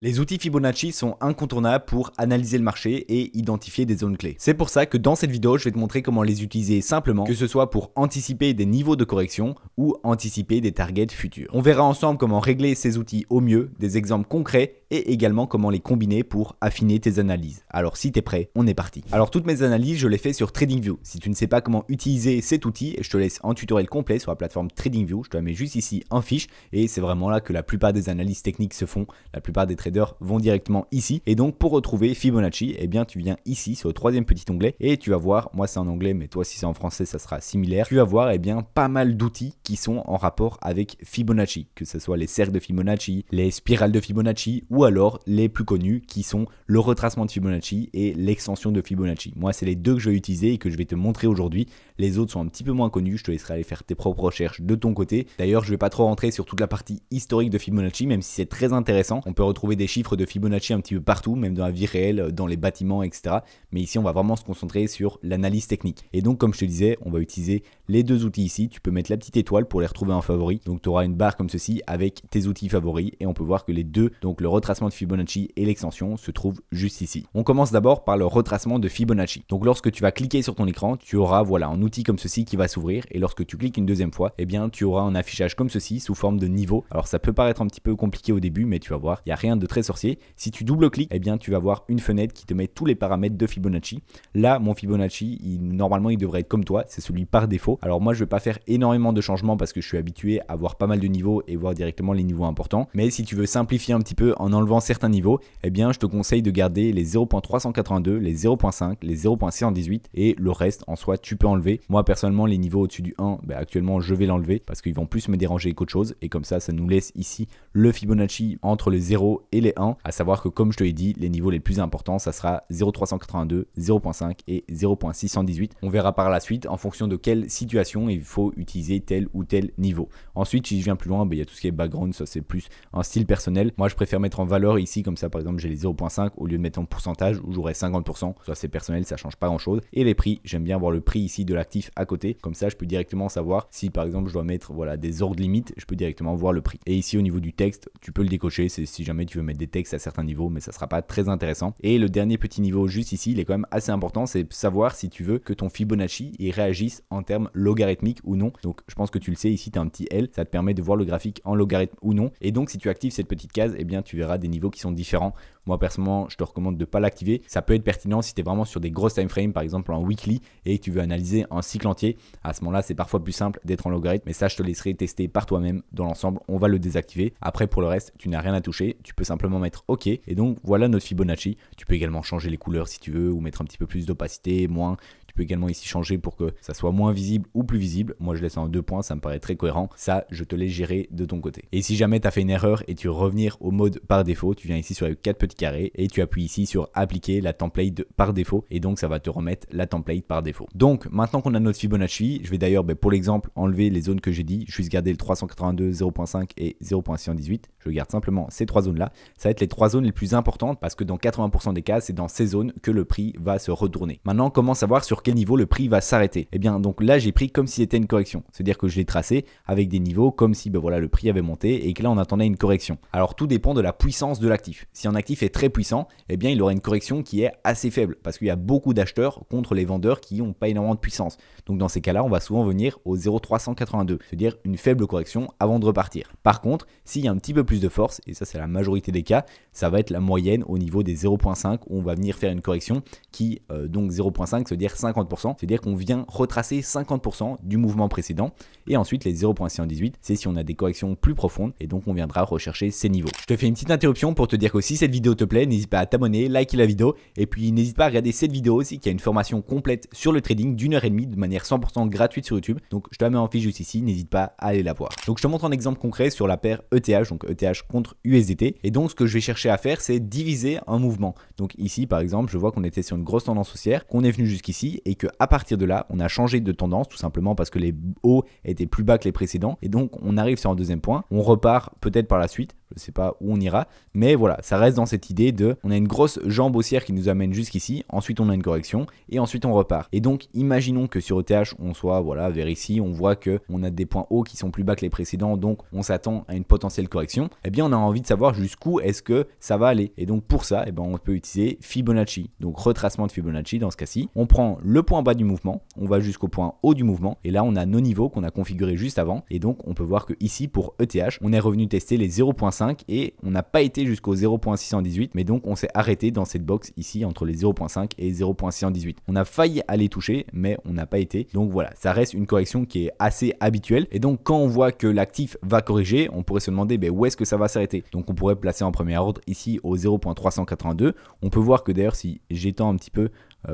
Les outils Fibonacci sont incontournables pour analyser le marché et identifier des zones clés. C'est pour ça que dans cette vidéo, je vais te montrer comment les utiliser simplement, que ce soit pour anticiper des niveaux de correction ou anticiper des targets futurs. On verra ensemble comment régler ces outils au mieux, des exemples concrets et également comment les combiner pour affiner tes analyses. Alors si tu es prêt, on est parti. Alors toutes mes analyses, je les fais sur TradingView. Si tu ne sais pas comment utiliser cet outil, je te laisse un tutoriel complet sur la plateforme TradingView. Je te la mets juste ici en fiche et c'est vraiment là que la plupart des analyses techniques se font. La plupart des traders vont directement ici. Et donc pour retrouver Fibonacci, eh bien tu viens ici sur le troisième petit onglet et tu vas voir, moi c'est en anglais mais toi si c'est en français ça sera similaire. Tu vas voir eh bien pas mal d'outils qui sont en rapport avec Fibonacci, que ce soit les cercles de Fibonacci, les spirales de Fibonacci ou alors les plus connus qui sont le retracement de Fibonacci et l'extension de Fibonacci. Moi c'est les deux que je vais utiliser et que je vais te montrer aujourd'hui. Les autres sont un petit peu moins connus, je te laisserai aller faire tes propres recherches de ton côté. D'ailleurs je vais pas trop rentrer sur toute la partie historique de Fibonacci, même si c'est très intéressant. On peut retrouver des chiffres de Fibonacci un petit peu partout, même dans la vie réelle, dans les bâtiments, etc. Mais ici on va vraiment se concentrer sur l'analyse technique. Et donc comme je te disais, on va utiliser les deux outils ici. Tu peux mettre la petite étoile pour les retrouver en favori. Donc tu auras une barre comme ceci avec tes outils favoris et on peut voir que les deux, donc le retracement de Fibonacci et l'extension, se trouvent juste ici. On commence d'abord par le retracement de Fibonacci. Donc lorsque tu vas cliquer sur ton écran, tu auras voilà un outil comme ceci qui va s'ouvrir et lorsque tu cliques une deuxième fois, eh bien tu auras un affichage comme ceci sous forme de niveau. Alors ça peut paraître un petit peu compliqué au début, mais tu vas voir, il n'y a rien de très sorcier. Si tu double-cliques, eh bien tu vas voir une fenêtre qui te met tous les paramètres de Fibonacci. Là, mon Fibonacci, normalement il devrait être comme toi, c'est celui par défaut. Alors moi je vais pas faire énormément de changements parce que je suis habitué à voir pas mal de niveaux et voir directement les niveaux importants. Mais si tu veux simplifier un petit peu en enlevant certains niveaux, eh bien je te conseille de garder les 0.382, les 0.5, les 0.618 et le reste en soi tu peux enlever. Moi personnellement les niveaux au-dessus du 1, actuellement je vais l'enlever parce qu'ils vont plus me déranger qu'autre chose et comme ça nous laisse ici le Fibonacci entre les 0 et les 1, à savoir que comme je te l'ai dit, les niveaux les plus importants ça sera 0.382, 0.5 et 0.618. On verra par la suite en fonction de quelle situation il faut utiliser tel ou tel niveau. Ensuite si je viens plus loin, il y a tout ce qui est background, ça c'est plus un style personnel. Moi je préfère mettre en valeur ici comme ça par exemple j'ai les 0.5 au lieu de mettre en pourcentage où j'aurai 50%. Ça c'est personnel, ça change pas grand chose. Et les prix, j'aime bien voir le prix ici de l'actif à côté. Comme ça je peux directement savoir si par exemple je dois mettre voilà des ordres limites, je peux directement voir le prix. Et ici au niveau du texte, tu peux le décocher, c'est si jamais tu veux mettre des textes à certains niveaux, mais ça sera pas très intéressant. Et le dernier petit niveau juste ici, il est quand même assez important, c'est savoir si tu veux que ton Fibonacci il réagisse en termes logarithmiques ou non. Donc je pense que tu le sais, ici tu as un petit L, ça te permet de voir le graphique en logarithme ou non. Et donc si tu actives cette petite case, eh bien tu verras des niveaux qui sont différents. Moi personnellement, je te recommande de ne pas l'activer. Ça peut être pertinent si tu es vraiment sur des grosses time frames, par exemple en weekly, et que tu veux analyser un cycle entier. À ce moment-là, c'est parfois plus simple d'être en logarithme, mais ça, je te laisserai tester par toi-même. Dans l'ensemble, on va le désactiver. Après, pour le reste, tu n'as rien à toucher. Tu peux simplement mettre OK. Et donc, voilà notre Fibonacci. Tu peux également changer les couleurs si tu veux, ou mettre un petit peu plus d'opacité, moins. Tu peux également ici changer pour que ça soit moins visible ou plus visible. Moi, je laisse en 2 points, ça me paraît très cohérent. Ça, je te laisse gérer de ton côté. Et si jamais tu as fait une erreur et tu veux revenir au mode par défaut, tu viens ici sur les 4 petits carrés et tu appuies ici sur appliquer la template par défaut. Et donc, ça va te remettre la template par défaut. Donc, maintenant qu'on a notre Fibonacci, je vais d'ailleurs, pour l'exemple, enlever les zones que j'ai dit. Je vais garder le 382, 0.5 et 0.618. Je garde simplement ces 3 zones-là. Ça va être les 3 zones les plus importantes parce que dans 80% des cas, c'est dans ces zones que le prix va se retourner. Maintenant, comment savoir sur quel niveau le prix va s'arrêter? Eh bien, donc là, j'ai pris comme si c'était une correction. C'est-à-dire que je l'ai tracé avec des niveaux comme si voilà, le prix avait monté et que là, on attendait une correction. Alors, tout dépend de la puissance de l'actif. Si un actif est très puissant, eh bien, il aura une correction qui est assez faible parce qu'il y a beaucoup d'acheteurs contre les vendeurs qui n'ont pas énormément de puissance. Donc, dans ces cas-là, on va souvent venir au 0,382, c'est-à-dire une faible correction avant de repartir. Par contre, s'il y a un petit peu plus de force, et ça, c'est la majorité des cas, ça va être la moyenne au niveau des 0,5 où on va venir faire une correction qui, donc 0,5, c'est-à-dire 50%, c'est-à-dire qu'on vient retracer 50% du mouvement précédent. Et ensuite, les 0,618, c'est si on a des corrections plus profondes et donc on viendra rechercher ces niveaux. Je te fais une petite interruption pour te dire que si cette vidéo te plaît, n'hésite pas à t'abonner, liker la vidéo et puis n'hésite pas à regarder cette vidéo aussi qui a une formation complète sur le trading d'1h30 de manière 100% gratuite sur YouTube. Donc je te la mets en fiche juste ici, n'hésite pas à aller la voir. Donc je te montre un exemple concret sur la paire ETH, donc ETH contre USDT. Et donc ce que je vais chercher à faire, c'est diviser un mouvement. Donc ici par exemple, je vois qu'on était sur une grosse tendance haussière, qu'on est venu jusqu'ici et que à partir de là, on a changé de tendance tout simplement parce que les hauts étaient plus bas que les précédents. Et donc on arrive sur un deuxième point, on repart peut-être par la suite je sais pas où on ira, mais voilà, ça reste dans cette idée de, on a une grosse jambe haussière qui nous amène jusqu'ici, ensuite on a une correction, et ensuite on repart. Et donc, imaginons que sur ETH, on soit voilà, vers ici, on voit qu'on a des points hauts qui sont plus bas que les précédents, donc on s'attend à une potentielle correction. Eh bien, on a envie de savoir jusqu'où est-ce que ça va aller. Et donc, pour ça, eh ben, on peut utiliser Fibonacci, donc retracement de Fibonacci dans ce cas-ci. On prend le point bas du mouvement, on va jusqu'au point haut du mouvement, et là, on a nos niveaux qu'on a configurés juste avant, et donc on peut voir que ici, pour ETH, on est revenu tester les 0.5 et on n'a pas été jusqu'au 0.618, mais donc on s'est arrêté dans cette box ici entre les 0.5 et 0.618. On a failli aller toucher, mais on n'a pas été. Donc voilà, ça reste une correction qui est assez habituelle. Et donc quand on voit que l'actif va corriger, on pourrait se demander où est-ce que ça va s'arrêter. Donc on pourrait placer en premier ordre ici au 0.382. On peut voir que d'ailleurs, si j'étends un petit peu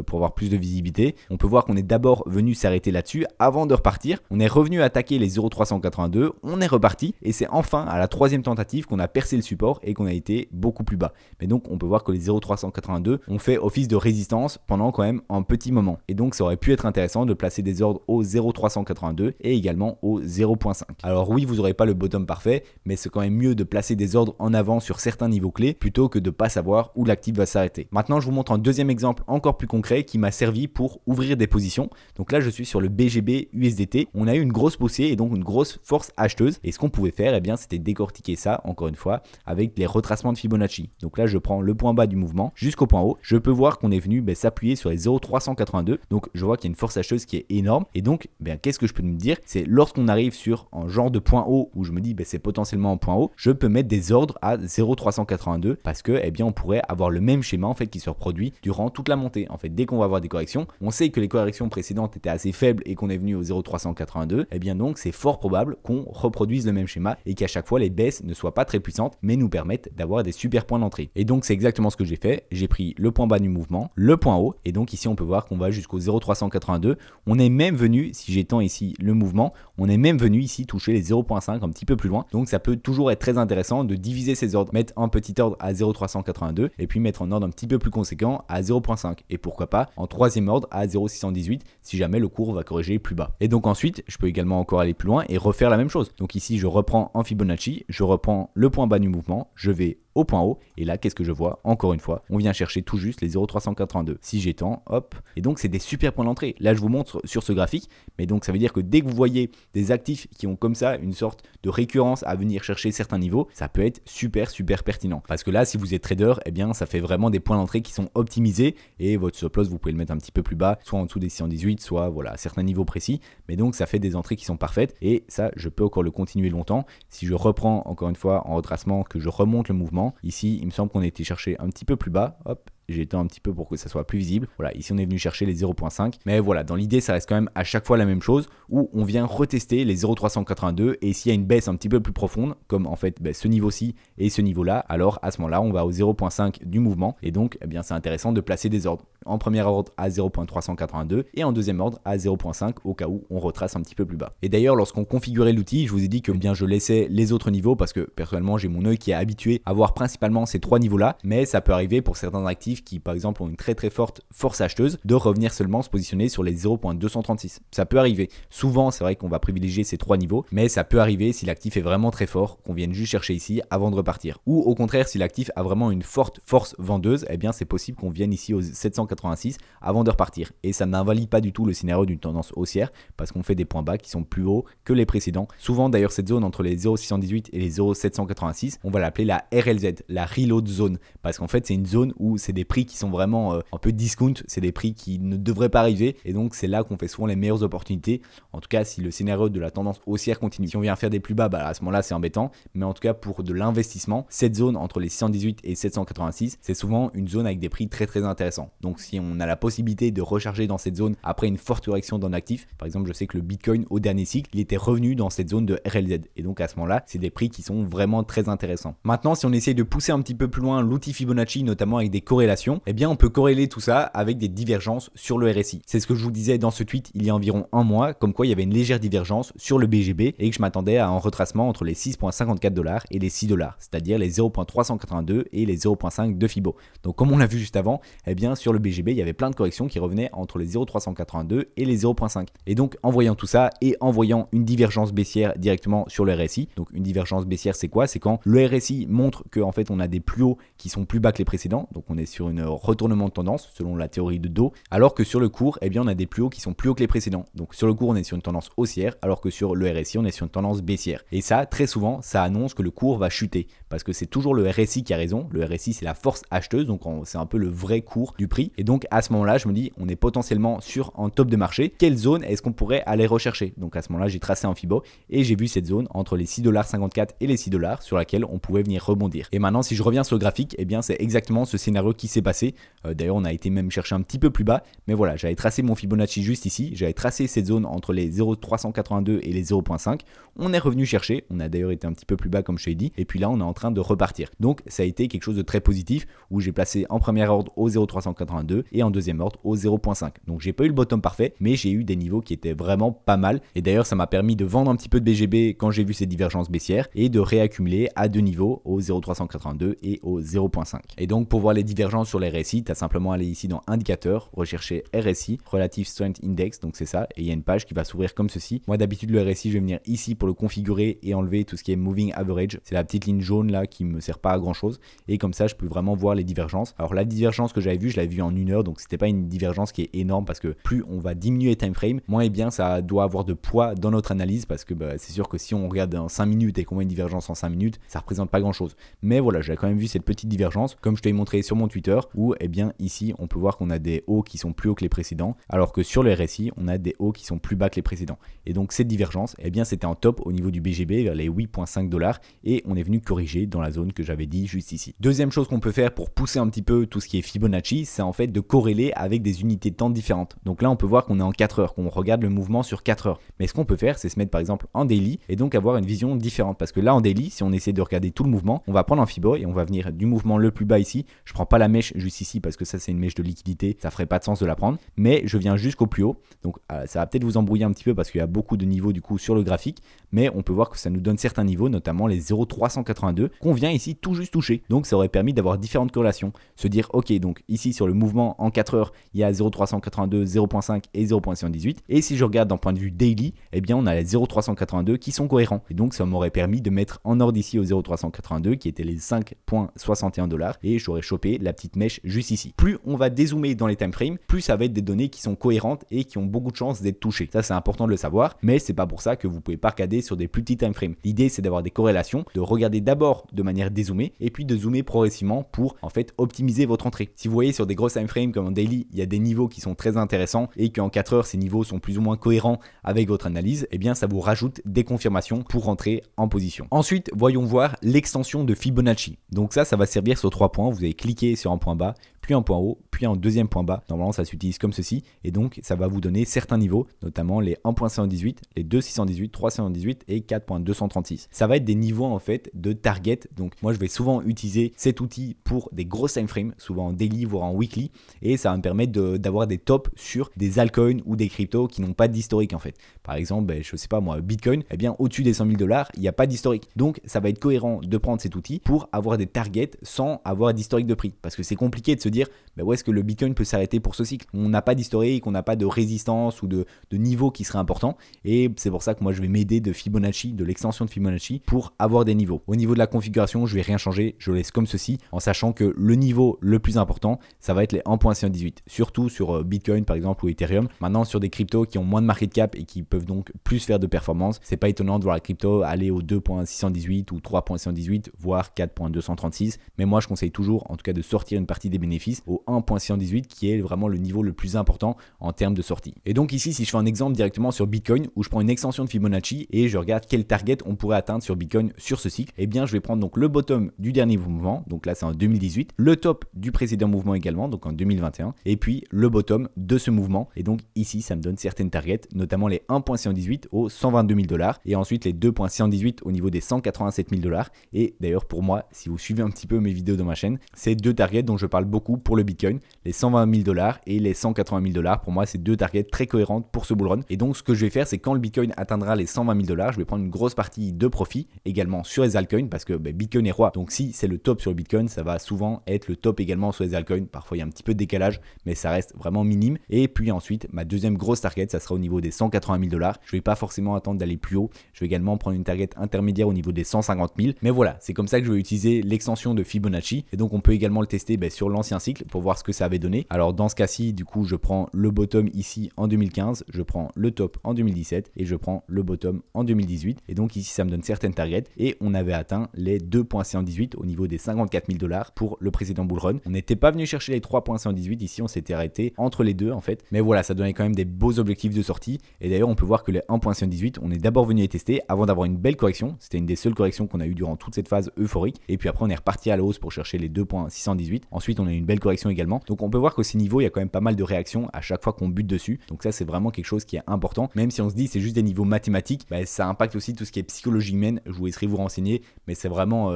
pour avoir plus de visibilité, on peut voir qu'on est d'abord venu s'arrêter là-dessus avant de repartir. On est revenu attaquer les 0.382, on est reparti et c'est enfin à la troisième tentative qu'on a percé le support et qu'on a été beaucoup plus bas. Mais donc on peut voir que les 0.382 ont fait office de résistance pendant quand même un petit moment. Et donc ça aurait pu être intéressant de placer des ordres au 0.382 et également au 0.5. Alors oui, vous n'aurez pas le bottom parfait, mais c'est quand même mieux de placer des ordres en avant sur certains niveaux clés plutôt que de ne pas savoir où l'actif va s'arrêter. Maintenant, je vous montre un deuxième exemple encore plus concret qui m'a servi pour ouvrir des positions. Donc là, je suis sur le BGB USDT. On a eu une grosse poussée et donc une grosse force acheteuse. Et ce qu'on pouvait faire, c'était décortiquer ça, encore une fois, avec les retracements de Fibonacci. Donc là, je prends le point bas du mouvement jusqu'au point haut. Je peux voir qu'on est venu s'appuyer sur les 0.382. Donc je vois qu'il y a une force acheteuse qui est énorme. Et donc, qu'est-ce que je peux me dire? C'est lorsqu'on arrive sur un genre de point haut où je me dis, c'est potentiellement un point haut, je peux mettre des ordres à 0.382 parce que, on pourrait avoir le même schéma en fait qui se reproduit durant toute la montée. En fait, dès qu'on va avoir des corrections, on sait que les corrections précédentes étaient assez faibles et qu'on est venu au 0.382, donc c'est fort probable qu'on reproduise le même schéma et qu'à chaque fois les baisses ne soient pas très puissantes mais nous permettent d'avoir des super points d'entrée. Et donc c'est exactement ce que j'ai fait. J'ai pris le point bas du mouvement, le point haut, et donc ici on peut voir qu'on va jusqu'au 0.382. On est même venu, si j'étends ici le mouvement, on est même venu ici toucher les 0.5 un petit peu plus loin. Donc ça peut toujours être très intéressant de diviser ces ordres, mettre un petit ordre à 0.382 et puis mettre un ordre un petit peu plus conséquent à 0.5 et pourquoi pas en troisième ordre à 0.618 si jamais le cours va corriger plus bas. Et donc ensuite, je peux également encore aller plus loin et refaire la même chose. Donc ici, je reprends en Fibonacci, je reprends le point bas du mouvement, je vais au point haut et là qu'est-ce que je vois? Encore une fois, on vient chercher tout juste les 0.382. Si j'étends, hop, et donc c'est des super points d'entrée. Là je vous montre sur ce graphique, mais donc ça veut dire que dès que vous voyez des actifs qui ont comme ça une sorte de récurrence à venir chercher certains niveaux, ça peut être super pertinent. Parce que là, si vous êtes trader, ça fait vraiment des points d'entrée qui sont optimisés et votre stop loss vous pouvez le mettre un petit peu plus bas, soit en dessous des 618, soit voilà à certains niveaux précis, mais donc ça fait des entrées qui sont parfaites et ça je peux encore le continuer longtemps. Si je reprends encore une fois en retracement, que je remonte le mouvement, ici, il me semble qu'on a été chercher un petit peu plus bas. Hop, j'étends un petit peu pour que ça soit plus visible. Voilà, ici on est venu chercher les 0.5. Mais voilà, dans l'idée, ça reste quand même à chaque fois la même chose où on vient retester les 0.382 et s'il y a une baisse un petit peu plus profonde, comme en fait ce niveau-ci et ce niveau-là, alors à ce moment-là, on va au 0.5 du mouvement et donc c'est intéressant de placer des ordres. En premier ordre à 0.382 et en deuxième ordre à 0.5 au cas où on retrace un petit peu plus bas. Et d'ailleurs, lorsqu'on configurait l'outil, je vous ai dit que je laissais les autres niveaux parce que personnellement, j'ai mon œil qui est habitué à voir principalement ces trois niveaux-là, mais ça peut arriver pour certains actifs qui par exemple ont une très forte force acheteuse de revenir seulement se positionner sur les 0.236. Ça peut arriver. Souvent, c'est vrai qu'on va privilégier ces trois niveaux, mais ça peut arriver si l'actif est vraiment très fort, qu'on vienne juste chercher ici avant de repartir. Ou au contraire, si l'actif a vraiment une forte force vendeuse, c'est possible qu'on vienne ici aux 786 avant de repartir. Et ça n'invalide pas du tout le scénario d'une tendance haussière parce qu'on fait des points bas qui sont plus hauts que les précédents. Souvent d'ailleurs, cette zone entre les 0.618 et les 0.786, on va l'appeler la RLZ, la Reload Zone, parce qu'en fait c'est une zone où c'est des prix qui sont vraiment un peu discount, c'est des prix qui ne devraient pas arriver et donc c'est là qu'on fait souvent les meilleures opportunités. En tout cas, si le scénario de la tendance haussière continue, si on vient faire des plus bas, à ce moment-là c'est embêtant, mais en tout cas pour de l'investissement, cette zone entre les 618 et 786, c'est souvent une zone avec des prix très intéressants. Donc si on a la possibilité de recharger dans cette zone après une forte correction d'un actif, par exemple je sais que le Bitcoin au dernier cycle, il était revenu dans cette zone de RLZ et donc à ce moment-là, c'est des prix qui sont vraiment très intéressants. Maintenant, si on essaye de pousser un petit peu plus loin l'outil Fibonacci, notamment avec des corrélations, corrélation, eh bien on peut corréler tout ça avec des divergences sur le RSI. C'est ce que je vous disais dans ce tweet il y a environ un mois, comme quoi il y avait une légère divergence sur le BGB et que je m'attendais à un retracement entre les 6,54 $ et les 6 $, c'est-à-dire les 0,382 et les 0,5 de Fibo. Donc comme on l'a vu juste avant, eh bien sur le BGB il y avait plein de corrections qui revenaient entre les 0,382 et les 0,5. Et donc en voyant tout ça et en voyant une divergence baissière directement sur le RSI, donc une divergence baissière c'est quoi? C'est quand le RSI montre que en fait on a des plus hauts qui sont plus bas que les précédents, donc on est sur un retournement de tendance selon la théorie de Dow, alors que sur le cours, eh bien on a des plus hauts qui sont plus hauts que les précédents. Donc sur le cours on est sur une tendance haussière, alors que sur le RSI on est sur une tendance baissière. Et ça, très souvent, ça annonce que le cours va chuter, parce que c'est toujours le RSI qui a raison. Le RSI c'est la force acheteuse, donc c'est un peu le vrai cours du prix. Et donc à ce moment-là, je me dis, on est potentiellement sur un top de marché. Quelle zone est-ce qu'on pourrait aller rechercher? Donc à ce moment-là, j'ai tracé un Fibo et j'ai vu cette zone entre les 6,54 $ et les 6 $ sur laquelle on pouvait venir rebondir. Et maintenant, si je reviens sur le graphique, eh bien c'est exactement ce scénario qui s'est passé. D'ailleurs, on a été même chercher un petit peu plus bas, mais voilà, j'avais tracé mon Fibonacci juste ici. J'avais tracé cette zone entre les 0,382 et les 0,5. On est revenu chercher, on a d'ailleurs été un petit peu plus bas comme je t'ai dit, et puis là on est en train de repartir. Donc ça a été quelque chose de très positif où j'ai placé en premier ordre au 0,382 et en deuxième ordre au 0,5. Donc j'ai pas eu le bottom parfait, mais j'ai eu des niveaux qui étaient vraiment pas mal. Et d'ailleurs ça m'a permis de vendre un petit peu de BGB quand j'ai vu ces divergences baissières et de réaccumuler à deux niveaux au 0,382 et au 0,5. Et donc pour voir les divergences sur les RSI, tu as simplement à aller ici dans indicateur, rechercher RSI, Relative Strength Index, donc c'est ça, et il y a une page qui va s'ouvrir comme ceci. Moi d'habitude le RSI je vais venir ici pour le configurer et enlever tout ce qui est Moving Average. C'est la petite ligne jaune là qui me sert pas à grand chose et comme ça je peux vraiment voir les divergences. Alors la divergence que j'avais vue, je l'avais vue en 1 heure, donc c'était pas une divergence qui est énorme parce que plus on va diminuer les time frames, moins et bien ça doit avoir de poids dans notre analyse parce que c'est sûr que si on regarde en 5 minutes et qu'on voit une divergence en 5 minutes, ça représente pas grand chose. Mais voilà, j'ai quand même vu cette petite divergence comme je te l'ai montré sur mon Twitter où eh bien ici on peut voir qu'on a des hauts qui sont plus hauts que les précédents alors que sur le RSI on a des hauts qui sont plus bas que les précédents. Et donc cette divergence, eh bien c'était en top au niveau du BGB vers les 8,5 $ et on est venu corriger dans la zone que j'avais dit juste ici. Deuxième chose qu'on peut faire pour pousser un petit peu tout ce qui est Fibonacci, c'est en fait de corréler avec des unités de temps différentes. Donc là on peut voir qu'on est en 4 heures, qu'on regarde le mouvement sur 4 heures. Mais ce qu'on peut faire, c'est se mettre par exemple en daily et donc avoir une vision différente parce que là en daily, si on essaie de regarder tout le mouvement, on va prendre un Fibo et on va venir du mouvement le plus bas ici. Je prends pas la mèche juste ici parce que ça c'est une mèche de liquidité, ça ferait pas de sens de la prendre, mais je viens jusqu'au plus haut. Donc ça va peut-être vous embrouiller un petit peu parce qu'il y a beaucoup de niveaux du coup sur le graphique, mais on peut voir que ça nous donne certains niveaux, notamment les 0,382 qu'on vient ici tout juste toucher. Donc ça aurait permis d'avoir différentes corrélations, se dire ok, donc ici sur le mouvement en 4 heures il y a 0,382, 0,5 et 0,118, et si je regarde d'un point de vue daily, eh bien on a les 0,382 qui sont cohérents, et donc ça m'aurait permis de mettre en ordre ici au 0,382 qui était les 5,61 $, et j'aurais chopé la petite mèche juste ici. Plus on va dézoomer dans les time frames, plus ça va être des données qui sont cohérentes et qui ont beaucoup de chances d'être touchées. Ça c'est important de le savoir, mais c'est pas pour ça que vous pouvez pas regarder sur des plus petits time frames. L'idée c'est d'avoir des corrélations, de regarder d'abord de manière dézoomée et puis de zoomer progressivement pour en fait optimiser votre entrée. Si vous voyez sur des grosses time frames comme en daily, il y a des niveaux qui sont très intéressants et qu'en 4 heures ces niveaux sont plus ou moins cohérents avec votre analyse, eh bien ça vous rajoute des confirmations pour rentrer en position. Ensuite, voyons voir l'extension de Fibonacci. Donc ça va servir sur 3 points. Vous allez cliquer sur un point bas, puis un point haut, puis un deuxième point bas. Normalement, ça s'utilise comme ceci. Et donc, ça va vous donner certains niveaux, notamment les 1.618, les 2.618, 3.618 et 4.236. Ça va être des niveaux en fait de target. Donc, moi, je vais souvent utiliser cet outil pour des grosses time frames, souvent en daily, voire en weekly. Et ça va me permettre d'avoir des tops sur des altcoins ou des cryptos qui n'ont pas d'historique en fait. Par exemple, je sais pas moi, Bitcoin, eh bien, au-dessus des 100 000 $, il n'y a pas d'historique. Donc, ça va être cohérent de prendre cet outil pour avoir des targets sans avoir d'historique de prix. Parce que c'est compliqué de se dire où est-ce que le Bitcoin peut s'arrêter pour ce cycle. On n'a pas d'historique, on n'a pas de résistance ou de niveau qui serait important. Et c'est pour ça que moi je vais m'aider de Fibonacci, de l'extension de Fibonacci pour avoir des niveaux. Au niveau de la configuration, je vais rien changer, je laisse comme ceci en sachant que le niveau le plus important, ça va être les 1.618. Surtout sur Bitcoin par exemple ou Ethereum. Maintenant sur des cryptos qui ont moins de market cap et qui peuvent donc plus faire de performance, c'est pas étonnant de voir la crypto aller au 2.618 ou 3.618 voire 4.236. Mais moi je conseille toujours en tout cas de sortir une partie des bénéfices au 1.618 qui est vraiment le niveau le plus important en termes de sortie. Et donc ici, si je fais un exemple directement sur Bitcoin où je prends une extension de Fibonacci et je regarde quel target on pourrait atteindre sur Bitcoin sur ce cycle, eh bien je vais prendre donc le bottom du dernier mouvement, donc là c'est en 2018, le top du précédent mouvement également, donc en 2021, et puis le bottom de ce mouvement. Et donc ici, ça me donne certaines targets, notamment les 1.618 aux 122 000 $, et ensuite les 2.618 au niveau des 187 000 $. Et d'ailleurs pour moi, si vous suivez un petit peu mes vidéos dans ma chaîne, c'est deux targets dont je parle beaucoup pour le Bitcoin, les 120 000 $ et les 180 000 $. Pour moi, c'est deux targets très cohérentes pour ce bull run. Et donc ce que je vais faire, c'est quand le Bitcoin atteindra les 120 000 $, je vais prendre une grosse partie de profit également sur les altcoins parce que Bitcoin est roi. Donc si c'est le top sur le Bitcoin, ça va souvent être le top également sur les altcoins. Parfois il y a un petit peu de décalage, mais ça reste vraiment minime. Et puis ensuite, ma deuxième grosse target, ça sera au niveau des 180 000 $. Je vais pas forcément attendre d'aller plus haut. Je vais également prendre une target intermédiaire au niveau des 150 000. Mais voilà, c'est comme ça que je vais utiliser l'extension de Fibonacci. Et donc on peut également le tester sur l'ancien cycle pour voir ce que ça avait donné. Alors dans ce cas-ci, du coup, je prends le bottom ici en 2015, je prends le top en 2017 et je prends le bottom en 2018. Et donc ici, ça me donne certaines targets et on avait atteint les 2.118 au niveau des 54 000 $ pour le précédent bull run. On n'était pas venu chercher les 3.118 ici, on s'était arrêté entre les deux en fait. Mais voilà, ça donnait quand même des beaux objectifs de sortie. Et d'ailleurs, on peut voir que les 1.118, on est d'abord venu les tester avant d'avoir une belle correction. C'était une des seules corrections qu'on a eu durant toute cette phase euphorique. Et puis après, on est reparti à la hausse pour chercher les 2.618. Ensuite, on a eu une belle correction également. Donc on peut voir qu'au ces niveaux, il y a quand même pas mal de réactions à chaque fois qu'on bute dessus. Donc ça, c'est vraiment quelque chose qui est important. Même si on se dit c'est juste des niveaux mathématiques, ça impacte aussi tout ce qui est psychologie humaine. Je vous laisserai vous renseigner, mais c'est vraiment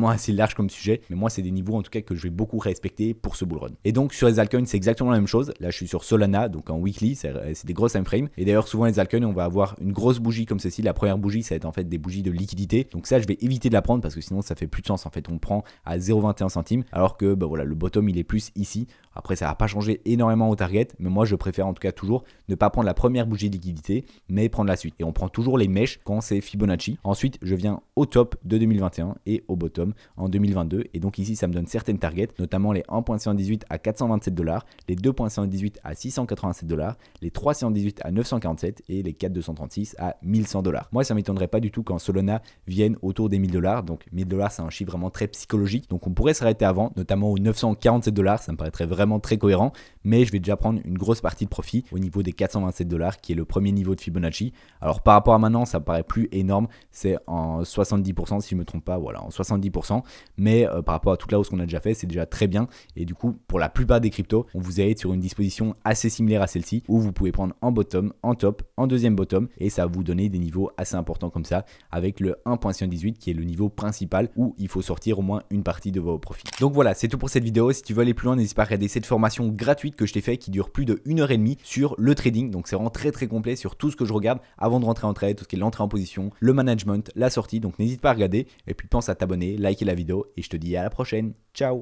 assez large comme sujet. Mais moi, c'est des niveaux en tout cas que je vais beaucoup respecter pour ce bull run. Et donc sur les altcoins, c'est exactement la même chose. Là, je suis sur Solana, donc en weekly, c'est des grosses time frames. Et d'ailleurs, souvent les altcoins, on va avoir une grosse bougie comme ceci. La première bougie, ça va être en fait des bougies de liquidité. Donc ça, je vais éviter de la prendre parce que sinon, ça fait plus de sens. En fait, on prend à 0,21 centimes, alors que voilà, le bottom, il est plus ici. Après, ça va pas changer énormément au target, mais moi, je préfère en tout cas toujours ne pas prendre la première bougie de liquidité, mais prendre la suite. Et on prend toujours les mèches quand c'est Fibonacci. Ensuite, je viens au top de 2021 et au bottom en 2022. Et donc ici, ça me donne certaines targets, notamment les 1.118 à 427 $, les 2.118 à 687 $, les 318 à 947 et les 4.236 à 1100 $. Moi, ça m'étonnerait pas du tout quand Solana vienne autour des 1000 $. Donc 1000 $, c'est un chiffre vraiment très psychologique. Donc on pourrait s'arrêter avant, notamment aux 947 $. Ça me paraîtrait vraiment très cohérent, mais je vais déjà prendre une grosse partie de profit au niveau des 427 $, qui est le premier niveau de Fibonacci. Alors par rapport à maintenant, ça paraît plus énorme, c'est en 70% si je me trompe pas, voilà, en 70%, mais par rapport à toute la hausse qu'on a déjà fait, c'est déjà très bien. Et du coup, pour la plupart des cryptos, on vous aide sur une disposition assez similaire à celle-ci, où vous pouvez prendre en bottom, en top, en deuxième bottom, et ça va vous donner des niveaux assez importants comme ça, avec le 1.118 qui est le niveau principal où il faut sortir au moins une partie de vos profits. Donc voilà, c'est tout pour cette vidéo. Si tu veux aller plus loin, n'hésite pas à regarder cette formation gratuite que je t'ai fait qui dure plus de 1h30 sur le trading. Donc c'est vraiment très complet sur tout ce que je regarde avant de rentrer en trade, tout ce qui est l'entrée en position, le management, la sortie. Donc n'hésite pas à regarder et puis pense à t'abonner, liker la vidéo et je te dis à la prochaine. Ciao.